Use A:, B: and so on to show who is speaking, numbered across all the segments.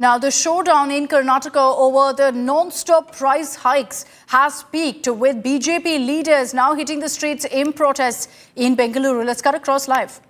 A: Now, the showdown in Karnataka over the non-stop price hikes has peaked, with BJP leaders now hitting the streets in protests in Bengaluru. Let's cut across live.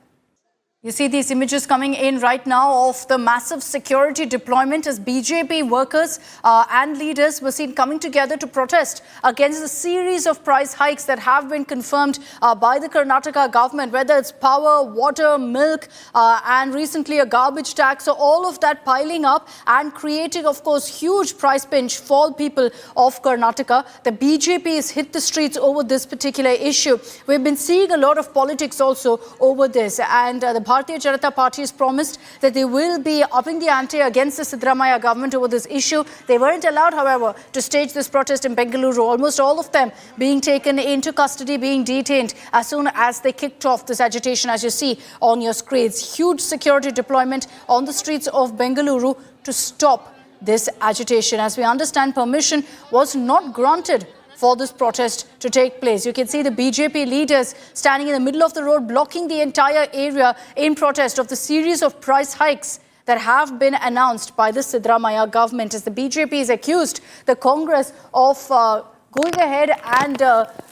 A: You see these images coming in right now of the massive security deployment as BJP workers and leaders were seen coming together to protest against the series of price hikes that have been confirmed by the Karnataka government, whether it's power, water, milk, and recently a garbage tax. So all of that piling up and creating, of course, huge price pinch for people of Karnataka. The BJP has hit the streets over this particular issue. We've been seeing a lot of politics also over this, and the Bharatiya Janata Party has promised that they will be upping the ante against the Siddaramaiah government over this issue. They weren't allowed, however, to stage this protest in Bengaluru. Almost all of them being taken into custody, being detained as soon as they kicked off this agitation, as you see on your screens. Huge security deployment on the streets of Bengaluru to stop this agitation. As we understand, permission was not granted for this protest to take place. You can see the BJP leaders standing in the middle of the road, blocking the entire area in protest of the series of price hikes that have been announced by the Siddaramaiah government, as the BJP is accused the Congress of going ahead and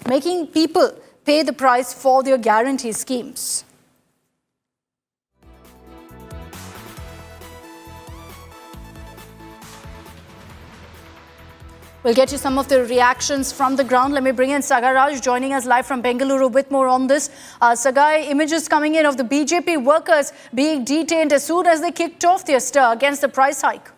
A: making people pay the price for their guarantee schemes. We'll get you some of the reactions from the ground. Let me bring in Sagar Raj joining us live from Bengaluru with more on this. Sagar, images coming in of the BJP workers being detained as soon as they kicked off their stir against the price hike.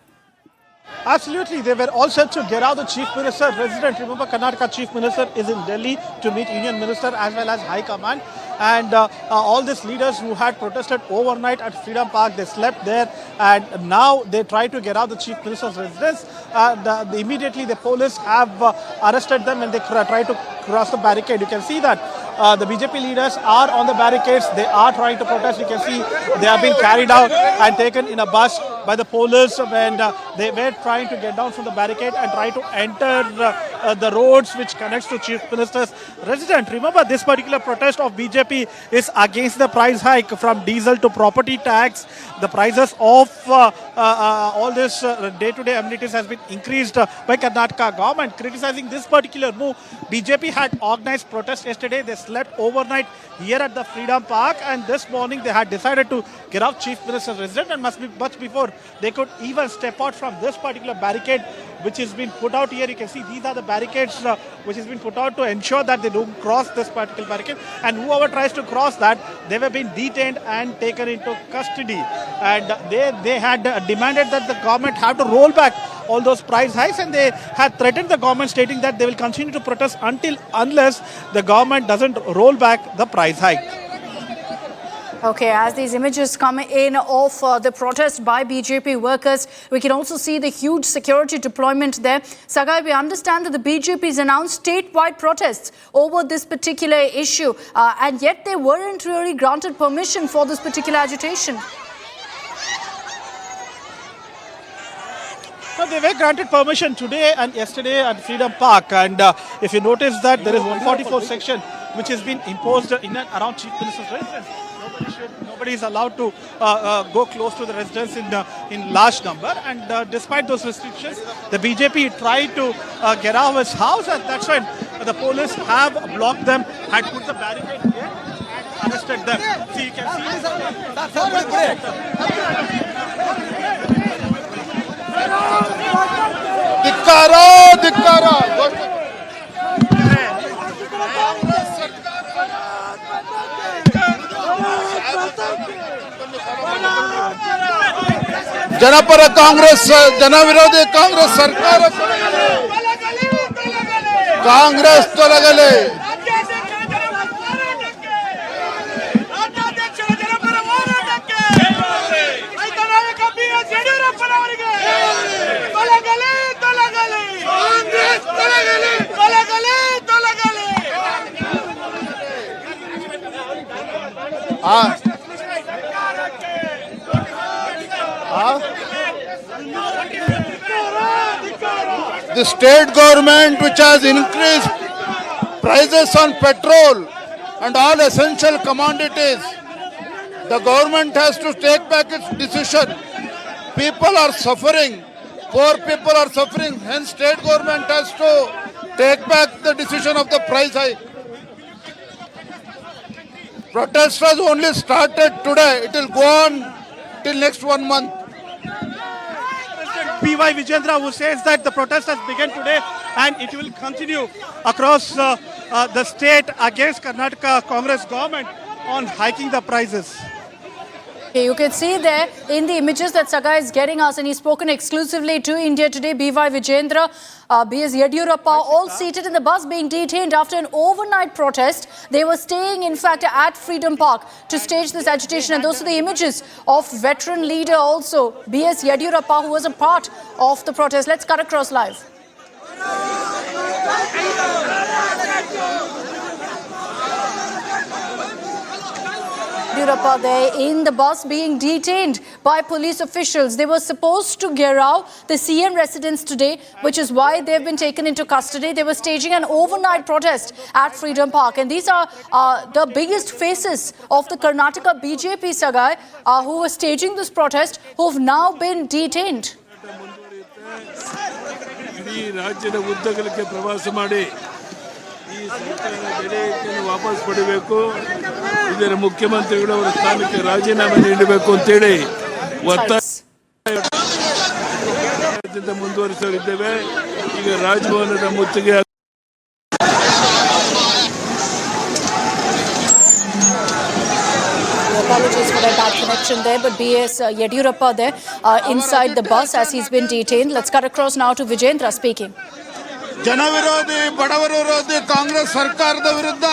B: Absolutely. They were all set to get out the Chief Minister resident. Remember, Karnataka Chief Minister is in Delhi to meet Union Minister as well as High Command. And all these leaders who had protested overnight at Freedom Park, they slept there. And now they try to get out the Chief Minister's residence. Immediately the police have arrested them and they try to cross the barricade. You can see that the BJP leaders are on the barricades. They are trying to protest. You can see they have been carried out and taken in a bus by the police when they were trying to get down from the barricade and try to enter the roads which connects to Chief Minister's residence. Remember, this particular protest of BJP is against the price hike from diesel to property tax. The prices of all this day-to-day amenities has been increased by Karnataka government. Criticizing this particular move, BJP had organized protest yesterday. They slept overnight here at the Freedom Park, and this morning they had decided to get out Chief Minister's residence, and must be much before they could even step out from this particular barricade which has been put out here. You can see these are the barricades which has been put out to ensure that they don't cross this particular barricade, and whoever tries to cross that, they have been detained and taken into custody. And they had demanded that the government have to roll back all those price hikes, and they had threatened the government, stating that they will continue to protest unless the government doesn't roll back the price hike.
A: Okay, as these images come in of the protest by BJP workers, we can also see the huge security deployment there. Sagai, we understand that the BJP has announced statewide protests over this particular issue, and yet they weren't really granted permission for this particular agitation.
B: No, they were granted permission today and yesterday at Freedom Park, and if you notice that there is 144 section which has been imposed in and around Chief Minister's residence. Nobody is allowed to go close to the residence in large number, and despite those restrictions, the BJP tried to get out of his house, and that's when the police have blocked them, had put the barricade here and arrested them. See, you can see
C: ಜನಪರ ಕಾಂಗ್ರೆಸ್ ಜನ ವಿರೋಧಿ ಕಾಂಗ್ರೆಸ್ ಸರ್ಕಾರ Congress ತೊಲಗಲಿ The state government, which has increased prices on petrol and all essential commodities, the government has to take back its decision People are suffering. Poor people are suffering. Hence, state government has to take back the decision of the price hike. Protest has only started today. It will go on till next 1 month.
B: P.Y. Vijayendra, who says that the protest has begun today and it will continue across the state against Karnataka Congress government on hiking the prices.
A: Okay, you can see there in the images that Saga is getting us, and he's spoken exclusively to India Today. B.Y. Vijayendra, B.S. Yediyurappa, all seated in the bus being detained after an overnight protest. They were staying, in fact, at Freedom Park to stage this agitation. And those are the images of veteran leader also, B.S. Yediyurappa, who was a part of the protest. Let's cut across live. Yediyurappa there in the bus being detained by police officials. They were supposed to Gerau, the CM residence today, which is why they've been taken into custody. They were staging an overnight protest at Freedom Park. And these are the biggest faces of the Karnataka BJP, Sagai, who were staging this protest, who have now been detained.
D: ಇಡೀ ರಾಜ್ಯದ ಉದ್ದಗಲಕ್ಕೆ ಪ್ರವಾಸ ಮಾಡಿ ಈ ಸರ್ಕಾರದ ಬೆಲೆಯನ್ನು ವಾಪಸ್ ಪಡೆಯಬೇಕು, ಇದರ ಮುಖ್ಯಮಂತ್ರಿಗಳು ಅವರ ಸ್ಥಾನಕ್ಕೆ ರಾಜೀನಾಮೆ ನೀಡಬೇಕು ಅಂತೇಳಿ ಒತ್ತಾಯದಿಂದ ಮುಂದುವರಿಸಲಿದ್ದೇವೆ. ಈಗ ರಾಜಭವನದ ಮುತ್ತಿಗೆ
A: Apologies for that bad connection there, but B.S. Yediyurappa there inside the bus as he's been detained. Let's cut across now to Vijayendra speaking.
C: ಜನವಿರೋಧಿ ಬಡವರ ವಿರೋಧಿ ಕಾಂಗ್ರೆಸ್ ಸರ್ಕಾರದ ವಿರುದ್ಧ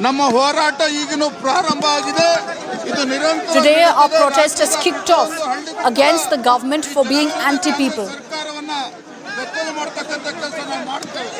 C: ನಮ್ಮ ಹೋರಾಟ ಈಗಿನೂ ಪ್ರಾರಂಭ ಆಗಿದೆ. ಇದು ನಿರಂತರ
A: Today our protest has kicked off against the government for being anti-people.
C: ಸರ್ಕಾರವನ್ನ ಬೆತ್ತಲು ಮಾಡತಕ್ಕಂತ ಕೆಲಸ ನಾವು ಮಾಡ್ತೇವೆ.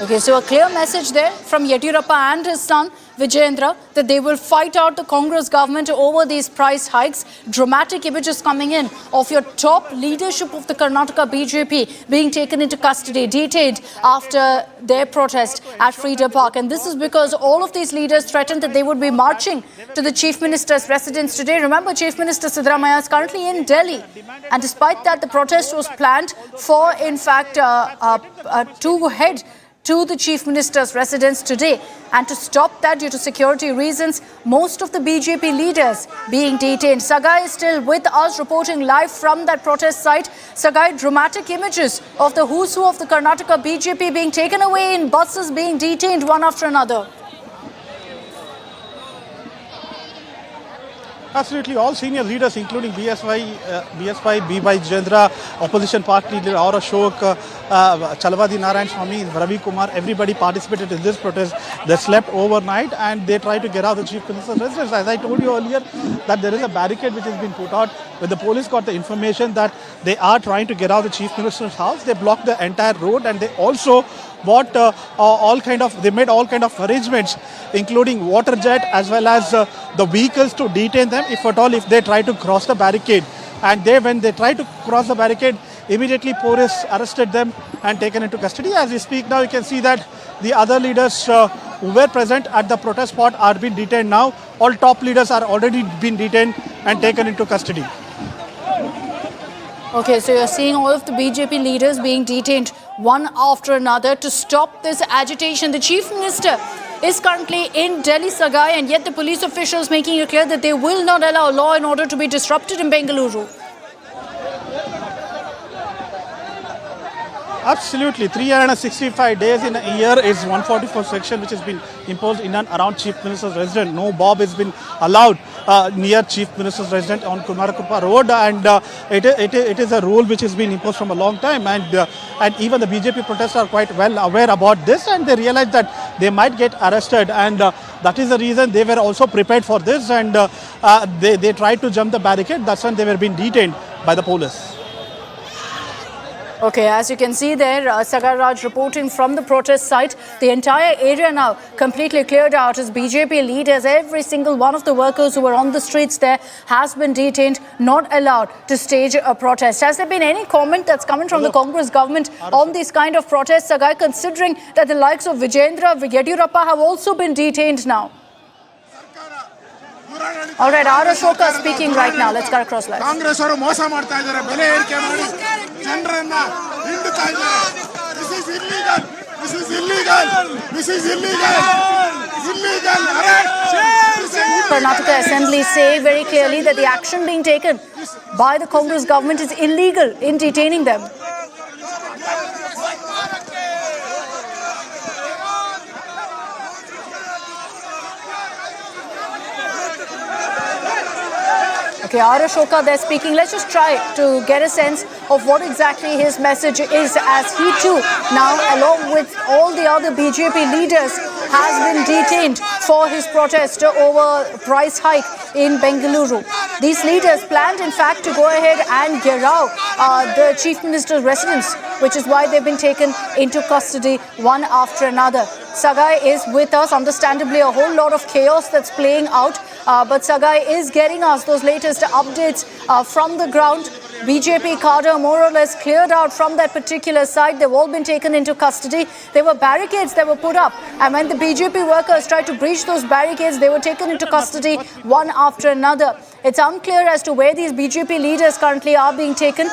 A: Okay, so a clear message there from Yediyurappa and his son Vijayendra that they will fight out the Congress government over these price hikes. Dramatic images coming in of your top leadership of the Karnataka BJP being taken into custody, detained after their protest at Freedom Park. And this is because all of these leaders threatened that they would be marching to the Chief Minister's residence today. Remember, Chief Minister Siddaramaiah is currently in Delhi. And despite that, the protest was planned for, in fact, to head to the Chief Minister's residence today. And to stop that due to security reasons, most of the BJP leaders being detained. Sagai is still with us reporting live from that protest site. Sagai, dramatic images of the who's who of the Karnataka BJP being taken away in buses, being detained one after another.
B: Absolutely, all senior leaders, including BSY, B.Y. Vijayendra, opposition party leader Aur Ashok, Chalvadi Narayan Swamy, Ravi Kumar, everybody participated in this protest. They slept overnight and they tried to get out the Chief Minister's residence. As I told you earlier, that there is a barricade which has been put out. When the police got the information that they are trying to get out the Chief Minister's house, they blocked the entire road, and they also bought they made all kind of arrangements, including water jet as well as the vehicles to detain them if they try to cross the barricade. And when they tried to cross the barricade, immediately police arrested them and taken into custody. As we speak now, you can see that the other leaders who were present at the protest spot are being detained now. All top leaders are already been detained and taken into custody.
A: Okay, so you're seeing all of the BJP leaders being detained one after another to stop this agitation. The Chief Minister is currently in Delhi, Sagai, and yet the police officials making it clear that they will not allow law and order to be disrupted in Bengaluru.
B: Absolutely, 365 days in a year is 144 section which has been imposed in and around Chief Minister's residence. No bob has been allowed near Chief Minister's residence on Kumarakrupa Road, and it is a rule which has been imposed from a long time, and even the BJP protesters are quite well aware about this, and they realize that they might get arrested, and that is the reason they were also prepared for this, and they tried to jump the barricade. That's when they were being detained by the police.
A: Okay, as you can see there, Sagar Raj reporting from the protest site. The entire area now completely cleared out as BJP leaders. Every single one of the workers who were on the streets there has been detained, not allowed to stage a protest. Has there been any comment that's coming from the Congress government on these kind of protests, Sagar, considering that the likes of Vijayendra, Yediyurappa have also been detained now?
C: ಸರ್ಕಾರ ಇವರ
A: All right, R. Ashoka speaking right now. Let's cut across live.
C: Congress ಅವರು ಮೋಸ ಮಾಡ್ತಾ ಇದ್ದಾರೆ, ಬೆಲೆ ಏರಿಕೆ ಮಾಡಿ ಜನರನ್ನ ಹಿಂಡುತ್ತಾ ಇದ್ದಾರೆ. This is illegal, this is illegal, this is illegal, illegal arrest.
A: Karnataka Assembly say very clearly that the action being taken by the Congress government is illegal in detaining them. Okay, R. Ashoka, they're speaking. Let's just try to get a sense of what exactly his message is, as he too, now along with all the other BJP leaders, has been detained for his protest over price hike in Bengaluru. These leaders planned, in fact, to go ahead and Gherav the Chief Minister's residence, which is why they've been taken into custody one after another. Sagai is with us. Understandably, a whole lot of chaos that's playing out. But Sagai is getting us those latest updates from the ground. BJP cadre more or less cleared out from that particular site. They've all been taken into custody. There were barricades that were put up, and when the BJP workers tried to breach those barricades, they were taken into custody one after another. It's unclear as to where these BJP leaders currently are being taken,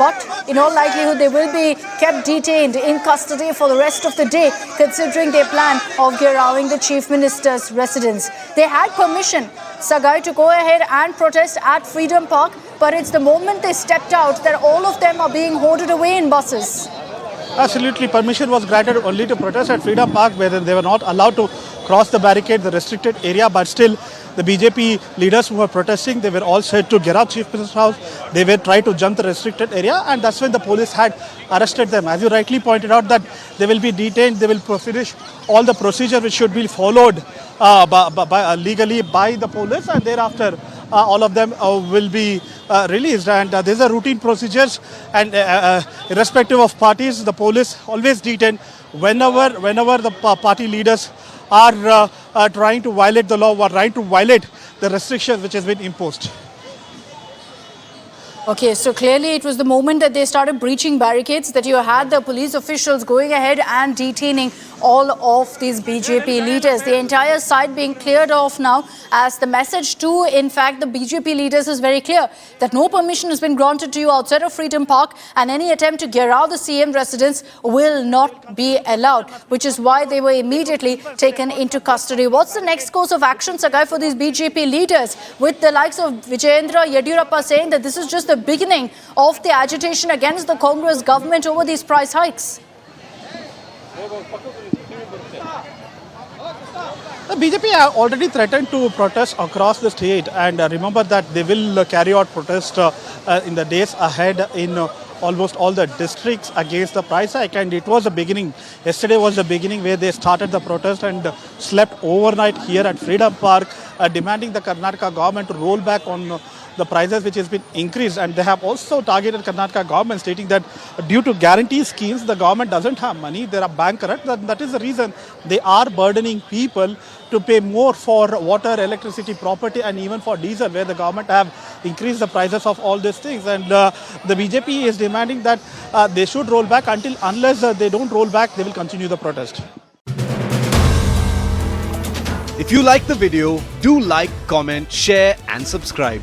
A: but in all likelihood they will be kept detained in custody for the rest of the day, considering their plan of Gheraving the Chief Minister's residence. They had permission, Sagai, to go ahead and protest at Freedom Park, but it's the moment they stepped out that all of them are being hoarded away in buses.
B: Absolutely, permission was granted only to protest at Freedom Park, where they were not allowed to cross the barricade, the restricted area, but still the BJP leaders who were protesting, they were all said to get out Chief Minister's house. They were trying to jump the restricted area, and that's when the police had arrested them. As you rightly pointed out, that they will be detained, they will finish all the procedure which should be followed legally by the police, and thereafter all of them will be released. And these are routine procedures, and irrespective of parties, the police always detain whenever the party leaders are trying to violate the law or trying to violate the restrictions which has been imposed.
A: Okay, so clearly it was the moment that they started breaching barricades that you had the police officials going ahead and detaining all of these BJP leaders. The entire site being cleared off now, as the message to, in fact, the BJP leaders is very clear that no permission has been granted to you outside of Freedom Park, and any attempt to get out the CM residence will not be allowed, which is why they were immediately taken into custody. What's the next course of action, Sagai, for these BJP leaders, with the likes of Vijayendra Yadurappa saying that this is just the beginning of the agitation against the Congress government over these price hikes?
B: The BJP have already threatened to protest across the state, and remember that they will carry out protest in the days ahead in almost all the districts against the price hike. And it was the beginning. Yesterday was the beginning where they started the protest and slept overnight here at Freedom Park, demanding the Karnataka government to roll back on the prices which has been increased. And they have also targeted Karnataka government, stating that due to guarantee schemes, the government doesn't have money, they are bankrupt. That is the reason they are burdening people to pay more for water, electricity, property, and even for diesel, where the government have increased the prices of all these things. And the BJP is demanding that they should roll back. Unless they don't roll back, they will continue the protest.
E: If you like the video, do like, comment, share and subscribe.